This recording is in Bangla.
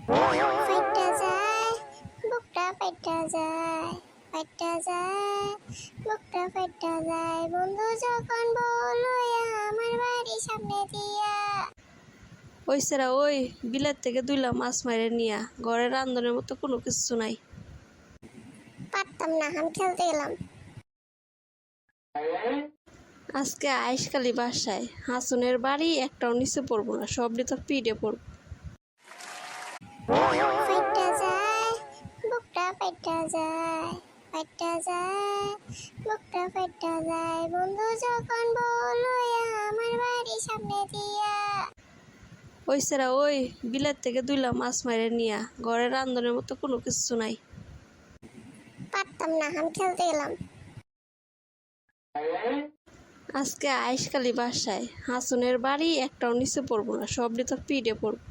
ফাইটা যায় বুকটা ফাইটা যায় ফাইটা যায় বুকটা ফাইটা যায় বন্ধু যখন বলো আমার বাড়ির সামনে দিয়া। ওই সেরা ওই বিলেত থেকে 2 মাছ মাইরে নিয়া ঘরে রান্ধনের মতো কোনো কিছু নাই। পারতাম না, আমি খেলতে গেলাম। আজকে আইসকালি বাসায় হাসনের বাড়ি একটাও নিচে পড়বো না, সবটি তো পিঠে পড়বো। ফাইটা যায় বুকটা ফাইটা যায় ফাইটা যায় বুকটা ফাইটা যায় বন্ধু যখন বলো আমার বাড়ির সামনে দিয়া। ওই সেরা ওই বিলেত থেকে 2 মাছ মাইরে নিয়া ঘরে রান্ধনের মতো কোনো কিছু নাই। পারতাম না, আমি খেলতে গেলাম। আজকে আইসকালি বাসায় হাসনের বাড়ি একটাও নিচে পড়বো না, সবটি তো পিঠে পড়বো।